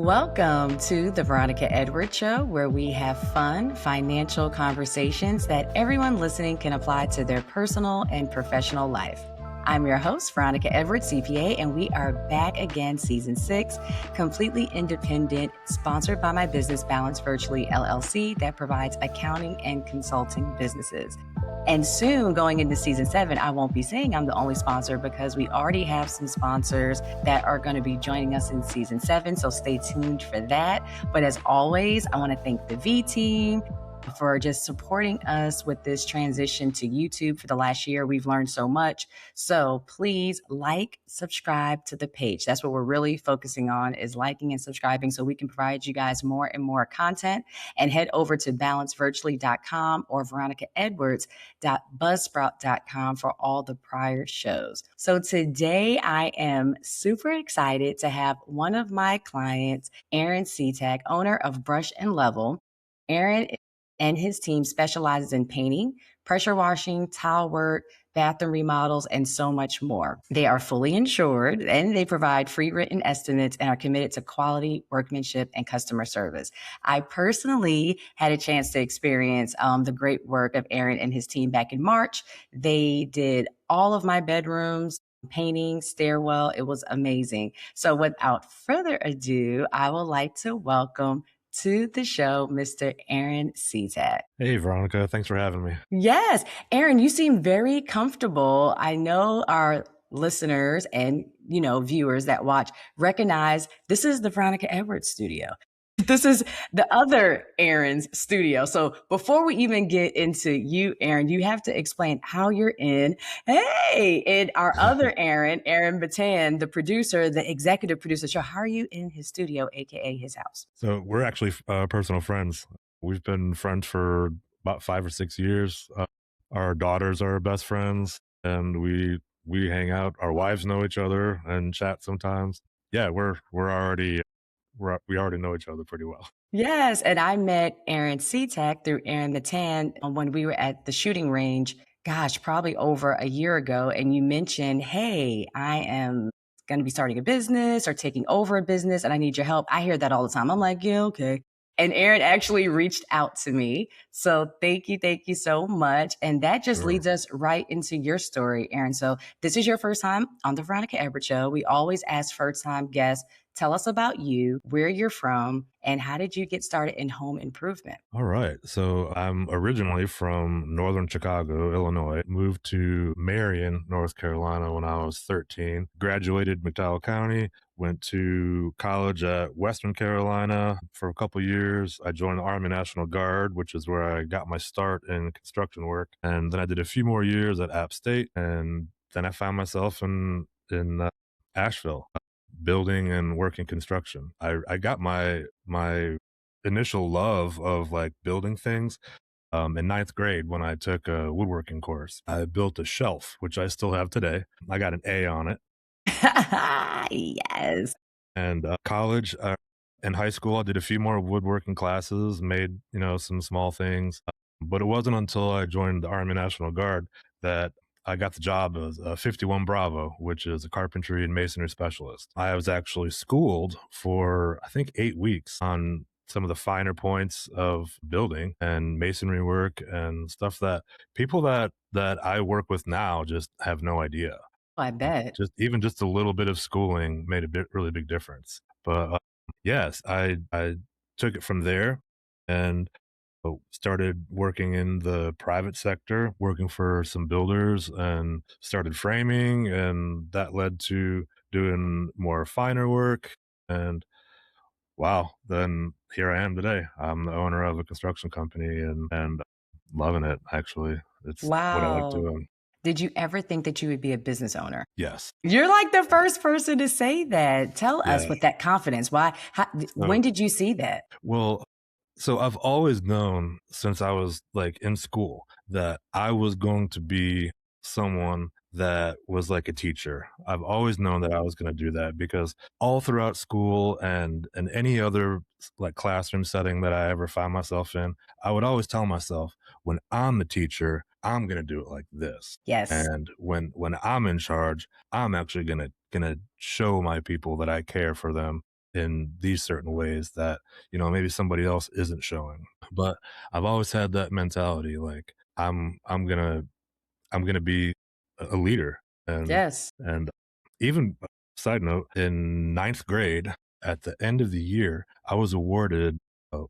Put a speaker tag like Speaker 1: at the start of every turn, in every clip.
Speaker 1: Welcome to the Veronica Edwards Show, where we have fun financial conversations that everyone listening can apply to their personal and professional life. I'm your host, Veronica Edwards, CPA, and we are back again, season 6, completely independent, sponsored by my business, Balance Virtually LLC, that provides accounting and consulting businesses. And soon, going into season 7, I won't be saying I'm the only sponsor because we already have some sponsors that are going to be joining us in season 7. So stay tuned for that. But as always, I want to thank the V team for just supporting us with this transition to YouTube for the last year. We've learned so much. So please subscribe to the page. That's what we're really focusing on, is liking and subscribing so we can provide you guys more and more content. And head over to balancevirtually.com or veronicaedwards.buzzsprout.com for all the prior shows. So today I am super excited to have one of my clients, Aaron Citak, owner of Brush and Level. Aaron and his team specializes in painting, pressure washing, tile work, bathroom remodels, and so much more. They are fully insured and they provide free written estimates and are committed to quality workmanship and customer service. I personally had a chance to experience the great work of Aaron and his team back in March. They did all of my bedrooms, painting, stairwell. It was amazing. So without further ado, I would like to welcome to the show, Mr. Aaron Citak.
Speaker 2: Hey, Veronica. Thanks for having me.
Speaker 1: Yes. Aaron, you seem very comfortable. I know our listeners and, viewers that watch recognize this is the Veronica Edwards studio. This is the other Aaron's studio. So before we even get into you, Aaron, you have to explain how you're in. Hey, and our other Aaron Batan, the producer, the executive producer. So how are you in his studio, AKA his house?
Speaker 2: So we're actually personal friends. We've been friends for about 5 or 6 years. Our daughters are best friends, and we hang out. Our wives know each other and chat sometimes. Yeah, we already know each other pretty well.
Speaker 1: Yes, and I met Aaron Citak through Aaron Batan when we were at the shooting range, probably over a year ago. And you mentioned, hey, I am going to be starting a business or taking over a business and I need your help. I hear that all the time. I'm like, yeah, okay. And Aaron actually reached out to me. So thank you so much. And that just leads us right into your story, Aaron. So this is your first time on the Veronica Edwards Show. We always ask first-time guests, tell us about you, where you're from, and how did you get started in home improvement?
Speaker 2: All right. So I'm originally from northern Chicago, Illinois. Moved to Marion, North Carolina when I was 13. Graduated McDowell County. Went to college at Western Carolina for a couple years. I joined the Army National Guard, which is where I got my start in construction work. And then I did a few more years at App State. And then I found myself in Asheville, building and working construction. I got my initial love of like building things in ninth grade when I took a woodworking course. I built a shelf, which I still have today. I got an A on it.
Speaker 1: Yes.
Speaker 2: And college and high school, I did a few more woodworking classes, made some small things. But it wasn't until I joined the Army National Guard that I got the job as a 51 Bravo, which is a carpentry and masonry specialist. I was actually schooled for, I think, 8 weeks on some of the finer points of building and masonry work and stuff that people that I work with now just have no idea.
Speaker 1: I bet.
Speaker 2: Just a little bit of schooling made a really big difference. But yes, I took it from there and started working in the private sector, working for some builders, and started framing, and that led to doing more finer work. And wow, then here I am today. I'm the owner of a construction company and loving it, actually. It's what I like
Speaker 1: Wow.
Speaker 2: doing.
Speaker 1: Did you ever think that you would be a business owner?
Speaker 2: Yes.
Speaker 1: You're like the first person to say that. Tell us
Speaker 2: Yeah.
Speaker 1: with that confidence. Why? When did you see that?
Speaker 2: Well, so I've always known since I was like in school that I was going to be someone that was like a teacher. I've always known that I was going to do that because all throughout school and any other like classroom setting that I ever found myself in, I would always tell myself, when I'm the teacher, I'm going to do it like this.
Speaker 1: Yes.
Speaker 2: And when I'm in charge, I'm actually going to show my people that I care for them in these certain ways that, maybe somebody else isn't showing. But I've always had that mentality, like I'm gonna be a leader.
Speaker 1: Yes.
Speaker 2: And even side note, in ninth grade, at the end of the year, I was awarded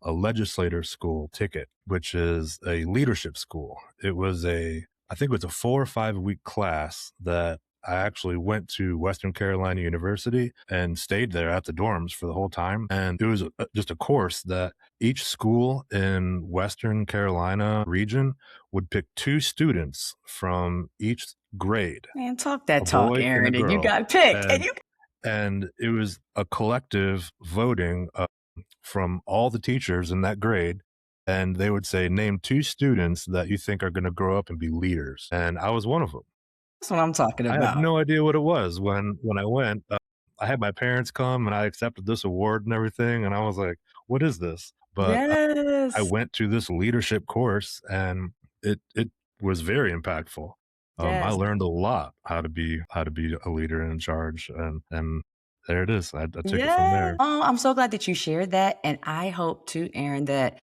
Speaker 2: a legislator school ticket, which is a leadership school. I think it was a 4 or 5 week class that I actually went to Western Carolina University and stayed there at the dorms for the whole time. And it was just a course that each school in Western Carolina region would pick two students from each grade,
Speaker 1: Man, talk
Speaker 2: a
Speaker 1: that talk,
Speaker 2: boy and a
Speaker 1: Aaron, and you
Speaker 2: girl.
Speaker 1: got picked. And
Speaker 2: And
Speaker 1: you
Speaker 2: and it was a collective voting from all the teachers in that grade. And they would say, name two students that you think are going to grow up and be leaders. And I was one of them.
Speaker 1: that's what I'm talking
Speaker 2: I had
Speaker 1: about.
Speaker 2: no idea what it was when I went. I had my parents come and I accepted this award and everything, and I was like, "What is this?" But I
Speaker 1: Yes.
Speaker 2: went to this leadership course, and it was very impactful. I
Speaker 1: Yes.
Speaker 2: learned a lot how to be a leader and in charge, and there it is. I took it from
Speaker 1: Yeah.
Speaker 2: there.
Speaker 1: Oh, I'm so glad that you shared that. And I hope too, Aaron, that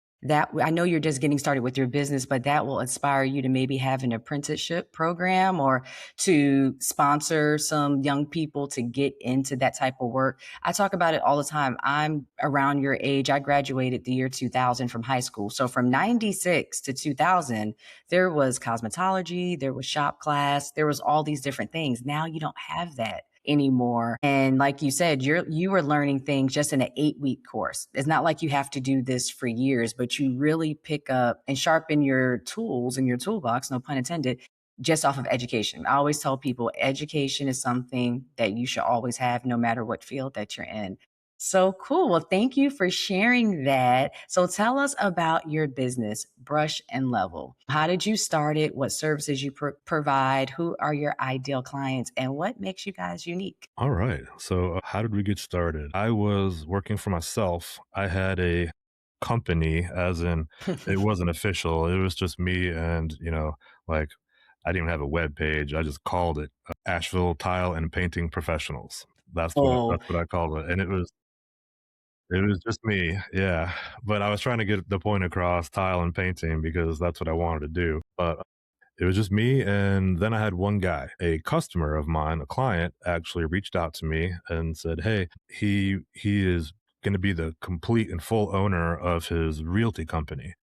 Speaker 1: I know you're just getting started with your business, but that will inspire you to maybe have an apprenticeship program or to sponsor some young people to get into that type of work. I talk about it all the time. I'm around your age. I graduated the year 2000 from high school. So from 96 to 2000, there was cosmetology, there was shop class, there was all these different things. Now you don't have that anymore. And like you said, you were learning things just in an 8-week course. It's not like you have to do this for years, but you really pick up and sharpen your tools in your toolbox, no pun intended, just off of education. I always tell people education is something that you should always have no matter what field that you're in. So cool. Well, thank you for sharing that. So tell us about your business, Brush and Level. How did you start it? What services you provide? Who are your ideal clients? And what makes you guys unique?
Speaker 2: All right. So, how did we get started? I was working for myself. I had a company, as in, it wasn't official. It was just me and, like, I didn't even have a web page. I just called it Asheville Tile and Painting Professionals.
Speaker 1: Oh,
Speaker 2: That's what I called it. And it was just me. Yeah. But I was trying to get the point across, tile and painting, because that's what I wanted to do. But it was just me, and then I had one guy, a customer of mine, a client, actually reached out to me and said, "Hey, he is going to be the complete and full owner of his realty company,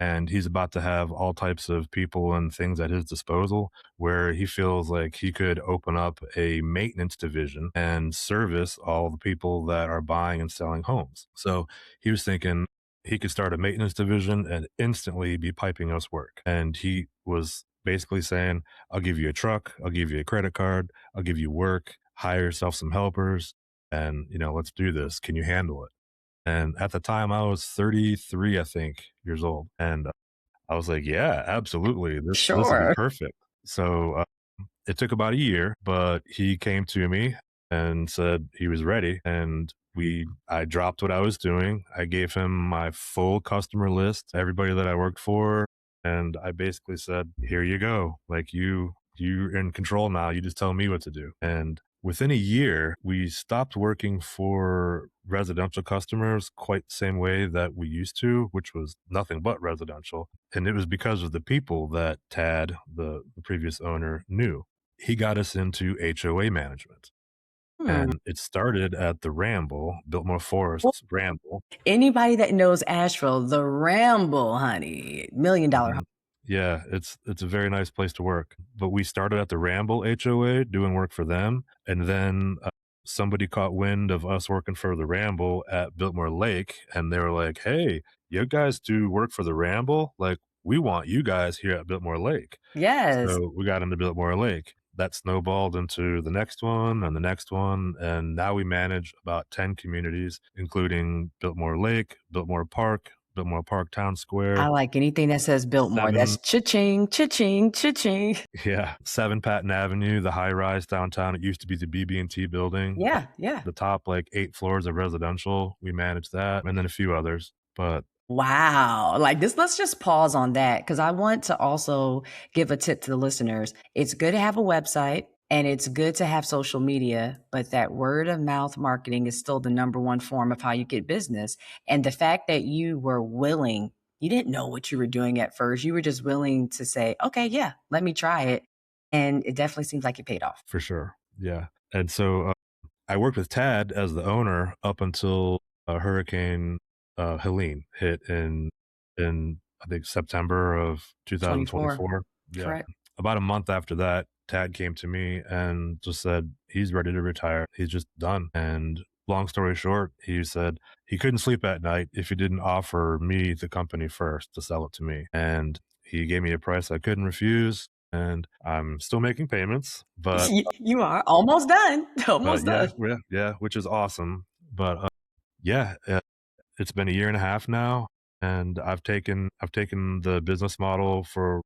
Speaker 2: and he's about to have all types of people and things at his disposal, where he feels like he could open up a maintenance division and service all the people that are buying and selling homes." So he was thinking he could start a maintenance division and instantly be piping us work. And he was basically saying, "I'll give you a truck, I'll give you a credit card, I'll give you work, hire yourself some helpers, and let's do this. Can you handle it?" And at the time, I was 33, I think, years old, and I was like, "Yeah, absolutely. This will be
Speaker 1: sure.
Speaker 2: perfect." So it took about a year, but he came to me and said he was ready, and I dropped what I was doing. I gave him my full customer list, everybody that I worked for, and I basically said, "Here you go. Like you're in control now. You just tell me what to do." And within a year, we stopped working for residential customers quite the same way that we used to, which was nothing but residential. And it was because of the people that Tad, the previous owner, knew. He got us into HOA management.
Speaker 1: Hmm.
Speaker 2: And it started at the Ramble, Biltmore
Speaker 1: Well,
Speaker 2: Forest's Ramble.
Speaker 1: anybody that knows Asheville, the Ramble, honey, $1 million home.
Speaker 2: Mhm. Yeah, it's a very nice place to work. But we started at the Ramble HOA doing work for them, and then somebody caught wind of us working for the Ramble at Biltmore Lake, and they were like, "Hey, you guys do work for the Ramble? Like, we want you guys here at Biltmore Lake."
Speaker 1: Yes.
Speaker 2: So we got into Biltmore Lake. That snowballed into the next one and the next one, and now we manage about 10 communities, including Biltmore Lake, Biltmore Park Town
Speaker 1: I
Speaker 2: Square,
Speaker 1: like anything that says Biltmore. That's
Speaker 2: 7
Speaker 1: cha-ching, cha-ching, cha-ching.
Speaker 2: yeah, 7 Patton Avenue, the high rise downtown. It used to be the BB&T building.
Speaker 1: Yeah, yeah.
Speaker 2: The top, like, 8 floors of residential, we manage that, and then a few others. But
Speaker 1: Wow. Like this, let's just pause on that because I want to also give a tip to the listeners. It's good to have a website. And it's good to have social media, but that word of mouth marketing is still the number one form of how you get business. And the fact that you were willing, you didn't know what you were doing at first. You were just willing to say, okay, yeah, let me try it. And it definitely seems like it paid off.
Speaker 2: for sure. Yeah. And so I worked with Tad as the owner up until Hurricane Helene hit in I think September of
Speaker 1: 24,
Speaker 2: 2024. Yeah.
Speaker 1: correct?
Speaker 2: About a month after that, Tad came to me and just said he's ready to retire. He's just done. And long story short, he said he couldn't sleep at night if he didn't offer me the company first to sell it to me. And he gave me a price I couldn't refuse. And I'm still making payments,
Speaker 1: You are almost done.
Speaker 2: but
Speaker 1: Almost
Speaker 2: yeah,
Speaker 1: done.
Speaker 2: yeah, yeah, which is awesome. But yeah, it's been a year and a half now, and I've taken the business model for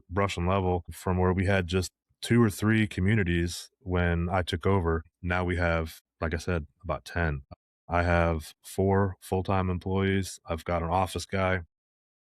Speaker 2: Brush and Level from where we had just 2 or 3 communities when I took over. Now we have, like I said, about 10. I have 4 full-time employees. I've got an office guy,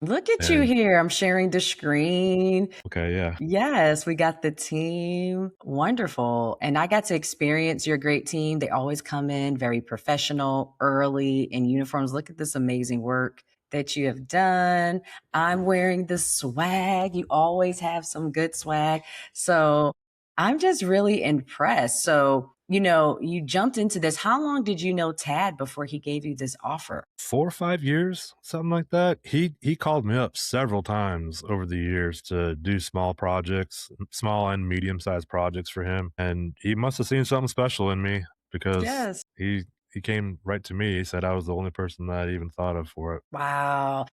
Speaker 1: Look at you
Speaker 2: and
Speaker 1: here. I'm sharing the screen.
Speaker 2: okay, yeah,
Speaker 1: Yes, we got the team. Wonderful. And I got to experience your great team. They always come in very professional, early in uniforms. Look at this amazing work that you have done. I'm wearing the swag. You always have some good swag. So I'm just really impressed. So, you jumped into this. How long did you know Tad before he gave you this offer?
Speaker 2: 4 or 5 years, something like that. He called me up several times over the years to do small projects, small and medium-sized projects for him, and he must have seen something special in me because
Speaker 1: Yes.
Speaker 2: he came right to me. He said I was the only person that I even thought of for it.
Speaker 1: Wow.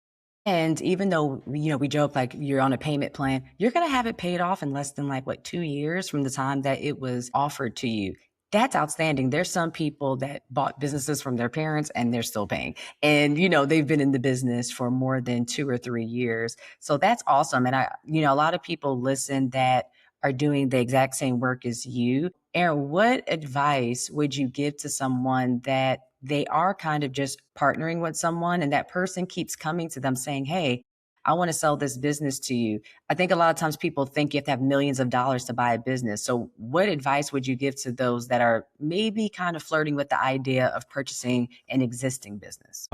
Speaker 1: And even though, we joke like you're on a payment plan, you're going to have it paid off in less than like what, 2 years from the time that it was offered to you. That's outstanding. There's some people that bought businesses from their parents and they're still paying. And, they've been in the business for more than 2 or 3 years. So that's awesome. And a lot of people listen that are doing the exact same work as you. Aaron, what advice would you give to someone that they are kind of just partnering with someone and that person keeps coming to them saying, hey, I want to sell this business to you? I think a lot of times people think you have to have millions of dollars to buy a business. So, what advice would you give to those that are maybe kind of flirting with the idea of purchasing an existing business?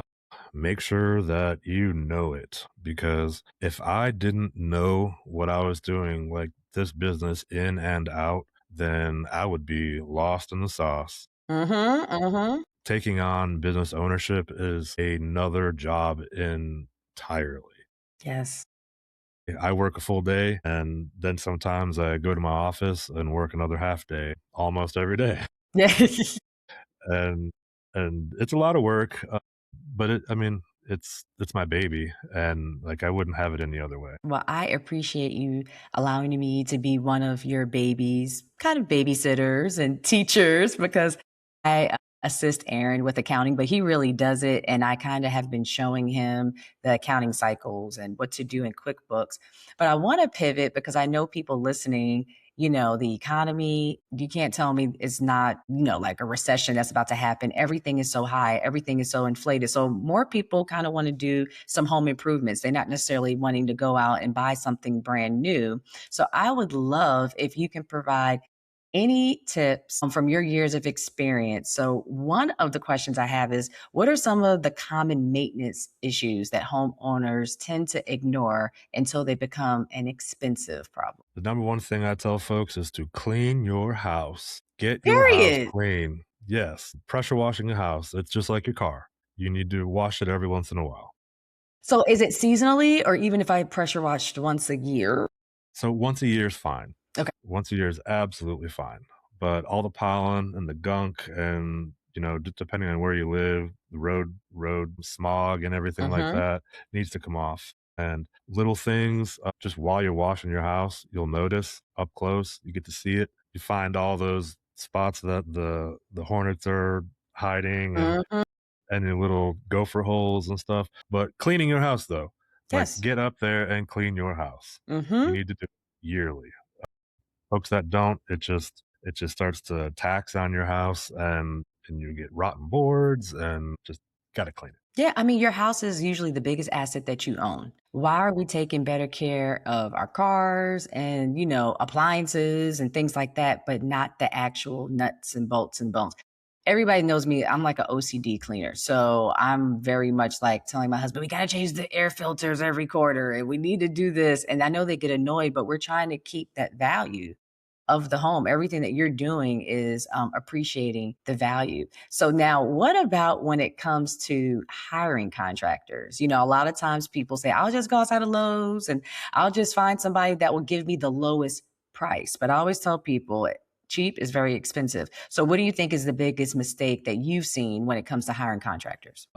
Speaker 2: Make sure that you know it, because if I didn't know what I was doing, like this business in and out, then I would be lost in the sauce.
Speaker 1: Mm-hmm. Mm-hmm.
Speaker 2: Taking on business ownership is another job entirely.
Speaker 1: Yes.
Speaker 2: I work a full day and then sometimes I go to my office and work another half day almost every day.
Speaker 1: Yeah.
Speaker 2: And it's a lot of work, but I mean, it's my baby and like I wouldn't have it any other way.
Speaker 1: Well, I appreciate you allowing me to be one of your babies, kind of babysitters and teachers, because I assist Aaron with accounting, but he really does it. And I kind of have been showing him the accounting cycles and what to do in QuickBooks. But I want to pivot because I know people listening, the economy, you can't tell me it's not, like a recession that's about to happen. Everything is so high, everything is so inflated. So more people kind of want to do some home improvements. They're not necessarily wanting to go out and buy something brand new. So I would love if you can provide any tips from your years of experience. So, one of the questions I have is, what are some of the common maintenance issues that homeowners tend to ignore until they become an expensive problem?
Speaker 2: The number one thing I tell folks is to clean your house. Get your house
Speaker 1: Period.
Speaker 2: clean. Yes, pressure washing a house. It's just like your car. You need to wash it every once in a while.
Speaker 1: So, is it seasonally or even if I pressure washed once a year?
Speaker 2: So once a year is fine.
Speaker 1: Okay.
Speaker 2: Once a year is absolutely fine. But all the pollen and the gunk and, depending on where you live, the road smog and everything like
Speaker 1: Mm-hmm.
Speaker 2: that needs to come off. And little things, just while you're washing your house, you'll notice up close. You get to see it. You find all those spots that the hornets are hiding and
Speaker 1: Mm-hmm.
Speaker 2: any little gopher holes and stuff. But cleaning your house though, like
Speaker 1: Yes.
Speaker 2: get up there and clean your house. You
Speaker 1: Mm-hmm.
Speaker 2: need to do it yearly. Folks that don't, it just starts to tax on your house and you get rotten boards and just gotta clean it.
Speaker 1: Yeah, I mean, your house is usually the biggest asset that you own. Why are we taking better care of our cars and, appliances and things like that, but not the actual nuts and bolts and bones? Everybody knows me. I'm like an OCD cleaner. So I'm very much like telling my husband, we got to change the air filters every quarter and we need to do this. And I know they get annoyed, but we're trying to keep that value of the home. Everything that you're doing is appreciating the value. So now what about when it comes to hiring contractors? A lot of times people say, I'll just go outside of Lowe's and I'll just find somebody that will give me the lowest price. But I always tell people cheap is very expensive. So what do you think is the biggest mistake that you've seen when it comes to hiring contractors?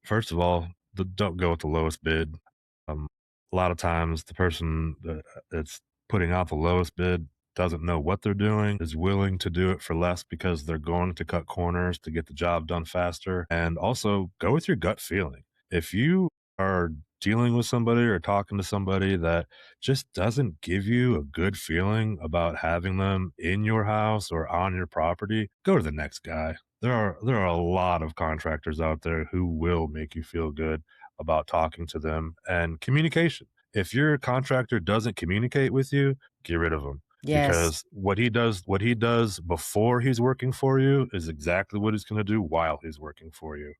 Speaker 2: First of all, don't go with the lowest bid. A lot of times, the person that's putting out the lowest bid doesn't know what they're doing, is willing to do it for less because they're going to cut corners to get the job done faster. And also, go with your gut feeling. If you are dealing with somebody or talking to somebody that just doesn't give you a good feeling about having them in your house or on your property, go to the next guy. There are a lot of contractors out there who will make you feel good about talking to them. And communication. If your contractor doesn't communicate with you, get rid of him,
Speaker 1: Yes.
Speaker 2: because what he does before he's working for you is exactly what he's going to do while he's working for you.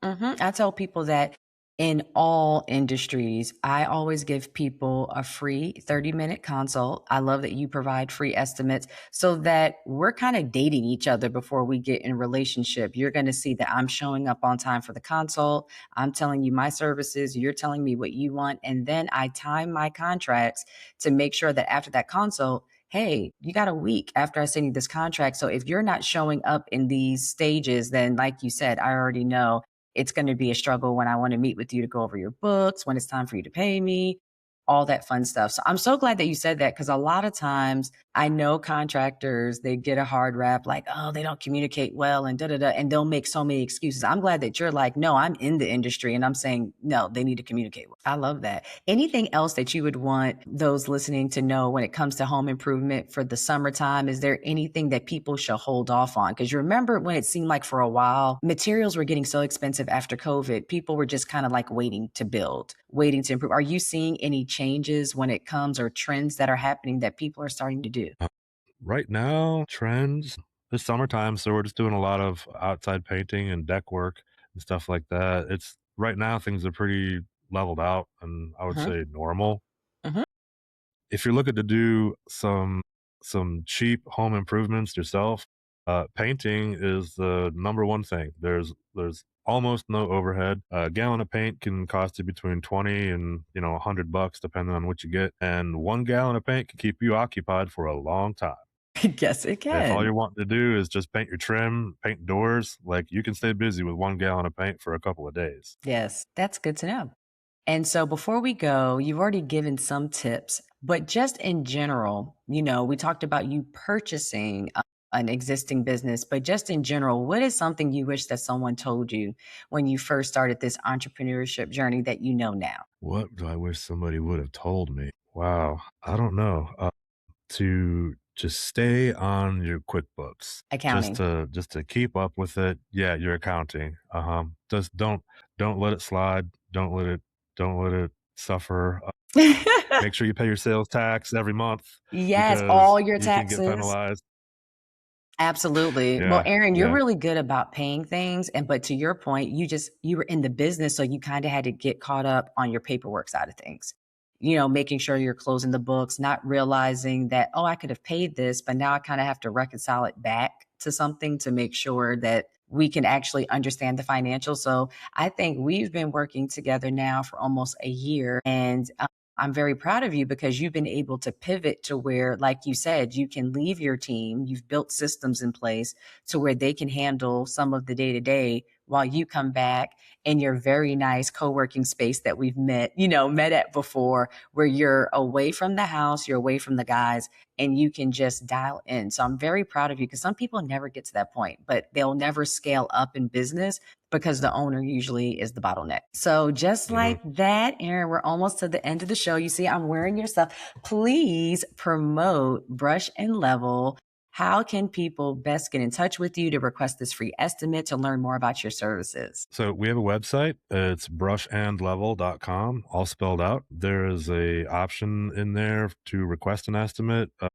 Speaker 1: I tell people that in all industries, I always give people a free 30-minute consult. I love that you provide free estimates so that we're kind of dating each other before we get in a relationship. You're going to see that I'm showing up on time for the consult. I'm telling you my services. You're telling me what you want. And then I time my contracts to make sure that after that consult, hey, you got a week after I send you this contract. So if you're not showing up in these stages, then like you said, I already know it's going to be a struggle when I want to meet with you to go over your books, when it's time for you to pay me, all that fun stuff. So I'm so glad that you said that, because a lot of times I know contractors, they get a hard rap like, oh, they don't communicate well and da da da, and they'll make so many excuses. I'm glad that you're like, no, I'm in the industry and I'm saying, no, they need to communicate well. I love that. Anything else that you would want those listening to know when it comes to home improvement for the summertime? Is there anything that people should hold off on? Because you remember when it seemed like for a while, materials were getting so expensive after COVID, people were just kind of like waiting to build, waiting to improve. Are you seeing any changes when it comes, or trends that are happening that people are starting to do?
Speaker 2: Right now, trends, it's summertime, so we're just doing a lot of outside painting and deck work and stuff like that. It's right now, things are pretty leveled out and I would
Speaker 1: Uh-huh.
Speaker 2: say normal.
Speaker 1: Uh-huh.
Speaker 2: If you're looking to do some cheap home improvements yourself, painting is the number one thing. There's almost no overhead. A gallon of paint can cost you between 20 and $100 depending on what you get, and 1 gallon of paint can keep you occupied for a long time.
Speaker 1: Yes, it
Speaker 2: If all
Speaker 1: can.
Speaker 2: you're wanting to do is just paint your trim, paint doors, like you can stay busy with 1 gallon of paint for a couple of days.
Speaker 1: Yes, that's good to know. And so before we go, you've already given some tips, but just in general, we talked about you purchasing an existing business, but just in general, what is something you wish that someone told you when you first started this entrepreneurship journey that you know now?
Speaker 2: What do I wish somebody would have told me? Wow, I don't know. To just stay on your QuickBooks, just
Speaker 1: Accounting.
Speaker 2: to keep up with it. Yeah, your accounting. Just don't let it slide. Don't let it suffer. Make sure you pay your sales tax every month
Speaker 1: Yes,
Speaker 2: because
Speaker 1: all your
Speaker 2: you can get
Speaker 1: taxes.
Speaker 2: penalized.
Speaker 1: Absolutely. Well,
Speaker 2: Yeah,
Speaker 1: Aaron, you're
Speaker 2: yeah.
Speaker 1: really good about paying things. But to your point, you were in the business, so you kind of had to get caught up on your paperwork side of things. Making sure you're closing the books, not realizing that, oh, I could have paid this, but now I kind of have to reconcile it back to something to make sure that we can actually understand the financials. So I think we've been working together now for almost a year. And I'm very proud of you because you've been able to pivot to where, like you said, you can leave your team. You've built systems in place to where they can handle some of the day to day while you come back in your very nice co-working space that we've met at before, where you're away from the house, you're away from the guys, and you can just dial in. So I'm very proud of you, because some people never get to that point, but they'll never scale up in business because the owner usually is the bottleneck. So just
Speaker 2: Hmm.
Speaker 1: like that, Aaron, we're almost to the end of the show. You see, I'm wearing your stuff. Please promote Brush and Level. how can people best get in touch with you to request this free estimate to learn more about your services?
Speaker 2: So we have a website. It's brushandlevel.com, all spelled out. There is a option in there to request an estimate, a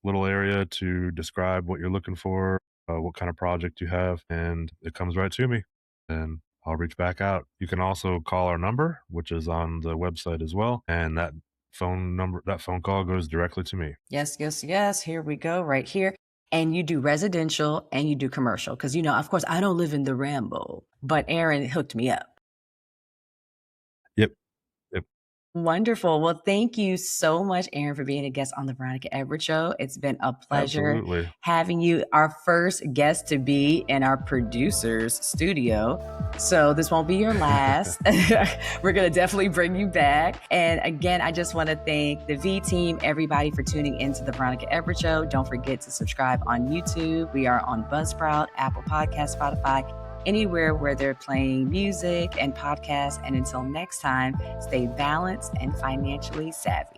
Speaker 2: little area to describe what you're looking for, what kind of project you have, and it comes right to me. And I'll reach back out. You can also call our number, which is on the website as well. And that phone call goes directly to me.
Speaker 1: Yes, yes, yes. Here we go, right here. And you do residential and you do commercial. Because, of course, I don't live in the Rambo, but Aaron hooked me up.
Speaker 2: Yep. Yep.
Speaker 1: Wonderful. Well, thank you so much, Aaron, for being a guest on the Veronica Edwards Show. It's been a pleasure
Speaker 2: Absolutely.
Speaker 1: having you, our first guest to be in our producer's studio. So this won't be your last. We're going to definitely bring you back. And again, I just want to thank the V team, everybody for tuning into the Veronica Edwards Show. Don't forget to subscribe on YouTube. We are on Buzzsprout, Apple Podcasts, Spotify, anywhere where they're playing music and podcasts. And until next time, stay balanced and financially savvy.